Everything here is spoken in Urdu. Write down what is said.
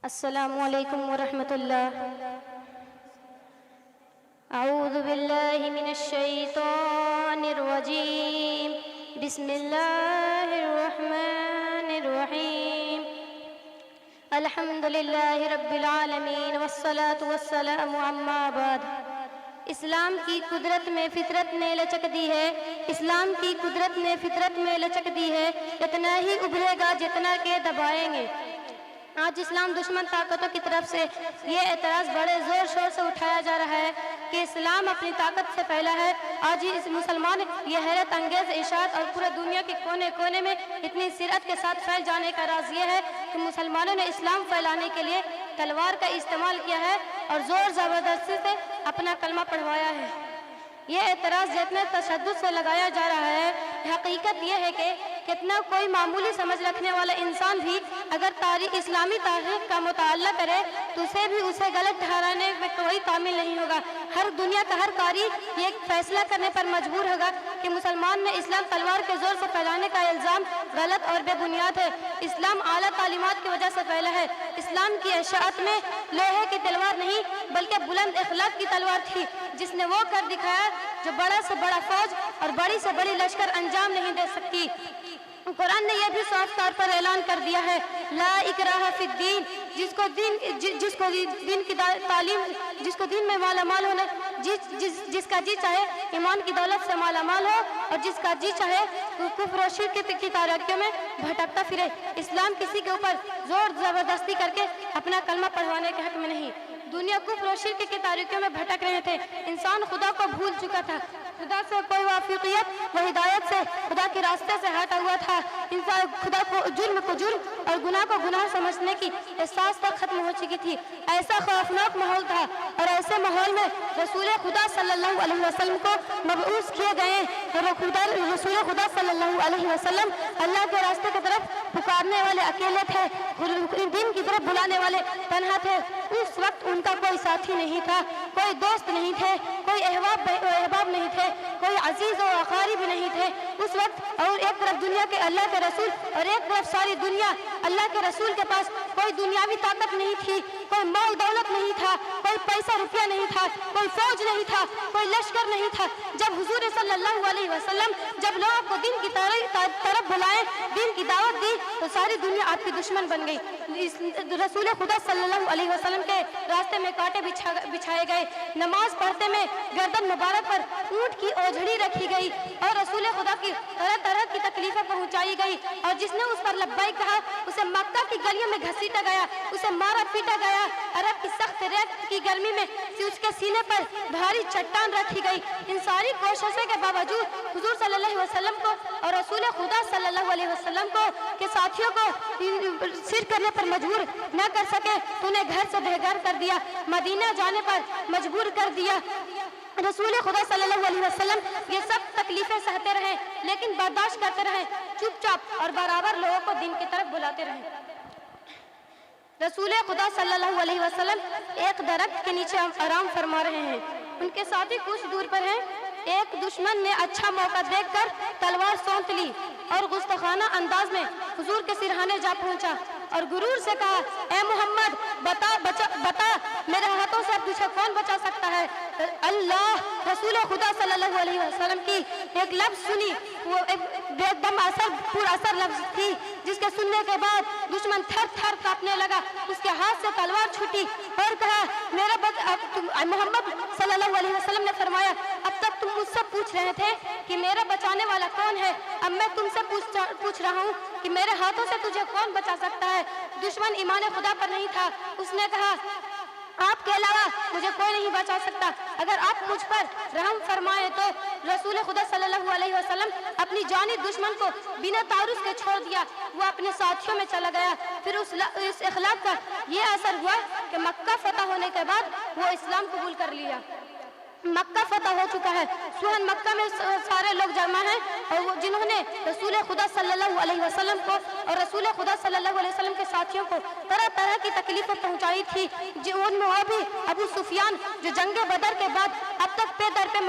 السلام علیکم ورحمۃ اللہ۔ اعوذ باللہ من الشیطان الرجیم، بسم اللہ الرحمن الرحیم۔ الحمد للہ رب العالمین والصلاة والسلام عما بعد۔ اسلام کی قدرت میں فطرت نے لچک دی ہے، اسلام کی قدرت نے فطرت میں لچک دی ہے، اتنا ہی ابھرے گا جتنا کہ دبائیں گے۔ آج اسلام دشمن طاقتوں کی طرف سے یہ اعتراض بڑے زور شور سے اٹھایا جا رہا ہے کہ اسلام اپنی طاقت سے پھیلا ہے۔ آج اس مسلمان یہ حیرت انگیز اشاعت اور پورے دنیا کے کونے کونے میں اتنی سرعت کے ساتھ پھیل جانے کا راز یہ ہے کہ مسلمانوں نے اسلام پھیلانے کے لیے تلوار کا استعمال کیا ہے اور زور زبردستی سے اپنا کلمہ پڑھوایا ہے۔ یہ اعتراض جتنے تشدد سے لگایا جا رہا ہے، حقیقت یہ ہے کہ کتنا کوئی معمولی سمجھ رکھنے والا انسان بھی اگر اسلامی تاریخ کا مطالعہ کرے تو اسے غلط ٹھہرانے میں کوئی تعمیل نہیں ہوگا۔ ہر دنیا کا ہر قاری یہ فیصلہ کرنے پر مجبور ہوگا کہ مسلمان نے اسلام تلوار کے زور سے پھیلانے کا الزام غلط اور بے بنیاد ہے۔ اسلام اعلیٰ تعلیمات کی وجہ سے پھیلا ہے۔ اسلام کی اشاعت میں لوہے کی تلوار نہیں بلکہ بلند اخلاق کی تلوار تھی، جس نے وہ کر دکھایا جو بڑا سے بڑا فوج اور بڑی سے بڑی لشکر انجام نہیں دے سکتی۔ قرآن نے یہ بھی صاف طور پر اعلان کر دیا ہے، لا اکراہ فی الدین، جس کو دین کی تعلیم، جس کو دین میں مالا مال ہونا، جس کا جی چاہے ایمان کی دولت سے مالا مال ہو اور جس کا جی چاہے کفر و شرک کی تاریکیوں میں بھٹکتا پھرے۔ اسلام کسی کے اوپر زور زبردستی کر کے اپنا کلمہ پڑھوانے کے حق میں نہیں۔ دنیا کفر و شرک کی تاریکیوں میں بھٹک رہے تھے، انسان خدا کو بھول چکا تھا، خدا سے کوئی وافقیت و ہدایت سے خدا کے راستے سے ہٹا ہوا تھا۔ انسان خدا کو جرم اور گناہ کو گناہ سمجھنے کی احساس تک ختم ہو چکی تھی۔ ایسا خوفناک ماحول تھا اور ایسے ماحول میں رسول خدا صلی اللہ علیہ وسلم کو مبعوث کیے گئے۔ رسول خدا صلی اللہ علیہ وسلم اللہ کے راستے کی طرف پکارنے والے اکیلے تھے، دین کی طرف بلانے والے تنہا تھے۔ اس وقت ان کا کوئی ساتھی نہیں تھا، کوئی دوست نہیں تھے، کوئی احباب نہیں تھے، کوئی عزیز و اقارب نہیں تھے اس وقت۔ اور ایک طرف دنیا کے اللہ کے رسول اور ایک طرف ساری دنیا اللہ کے رسول کے پاس کوئی دنیاوی طاقت نہیں تھی، کوئی مال دولت نہیں تھا، کوئی پیسہ روپیہ نہیں تھا، کوئی فوج نہیں تھا، کوئی لشکر نہیں تھا۔ جب حضور صلی اللہ علیہ وسلم جب لوگوں کو دین کی طرف بلائے، دین کی دعوت دی تو ساری دنیا آپ کی دشمن بن گئی۔ رسول خدا صلی اللہ علیہ وسلم کے راستے میں کانٹے بچھائے گئے، نماز پڑھتے میں گردن مبارک پر اونٹ کی اوجھڑی رکھی گئی اور رسول خدا کی طرح طرح کی تکلیفیں پہنچائی گئی، اور جس نے اس پر لبیک کہا اسے مکہ کی گلیوں میں گھسیٹا گیا، اسے مارا پیٹا گیا۔ عرب کی سخت ریت کی گرمی میں اس کے سینے پر بھاری چٹان رکھی گئی۔ ان ساری کوششوں کے باوجود حضور صلی اللہ علیہ وسلم کو اور رسول خدا صلی اللہ علیہ وسلم کو کے ساتھیوں کو سر کرنے پر مجبور نہ کر سکے تو انہیں گھر سے بے گھر کر دیا، مدینہ جانے پر مجبور کر دیا۔ رسول خدا صلی اللہ علیہ وسلم یہ سب تکلیفیں سہتے رہے لیکن برداشت کرتے رہے، چپ چاپ اور برابر لوگوں کو دین کی طرف بلاتے رہے۔ رسول خدا صلی اللہ علیہ وسلم ایک درخت کے نیچے آرام فرما رہے ہیں، ان کے ساتھی کچھ دور پر ہیں۔ ایک دشمن نے اچھا موقع دیکھ کر تلوار سونت لی اور گستاخانہ انداز میں حضور کے سرہانے جا پہنچا اور غرور سے کہا، اے محمد بتا میرے ہاتھوں سے اب تجھے کون بچا سکتا ہے؟ اللہ! رسول خدا صلی اللہ علیہ وسلم کی ایک لفظ سنی، وہ ایک دم پر اثر لفظ تھی جس کے سننے کے بعد دشمن تھر تھر کانپنے لگا، اس کے ہاتھ سے تلوار چھوٹی اور کہا، محمد صلی اللہ علیہ وسلم نے فرمایا، اب تک تم مجھ سے پوچھ رہے تھے کہ میرا بچانے والا کون ہے، اب میں تم سے پوچھ رہا ہوں کہ میرے ہاتھوں سے تجھے کون بچا سکتا ہے؟ دشمن ایمان خدا پر نہیں تھا، اس نے کہا، آپ کے علاوہ مجھے کوئی نہیں بچا سکتا، اگر آپ مجھ پر رحم فرمائے تو۔ رسول خدا صلی اللہ علیہ وسلم اپنی جانی دشمن کو بنا تعارض کے چھوڑ دیا، وہ اپنے ساتھیوں میں چلا گیا۔ پھر اس اخلاق کا یہ اثر ہوا کہ مکہ فتح ہونے کے بعد وہ اسلام قبول کر لیا۔ مکہ فتح ہو چکا ہے، سورن مکہ میں سارے لوگ جمع ہیں اور جنہوں نے رسول خدا صلی اللہ علیہ وسلم کو اور رسول خدا صلی اللہ علیہ وسلم کے ساتھیوں کو طرح طرح کی تکلیفیں پہنچائی تھی، ان میں وہ بھی ابو سفیان جو جنگ بدر کے بعد اب تک پہ در پہ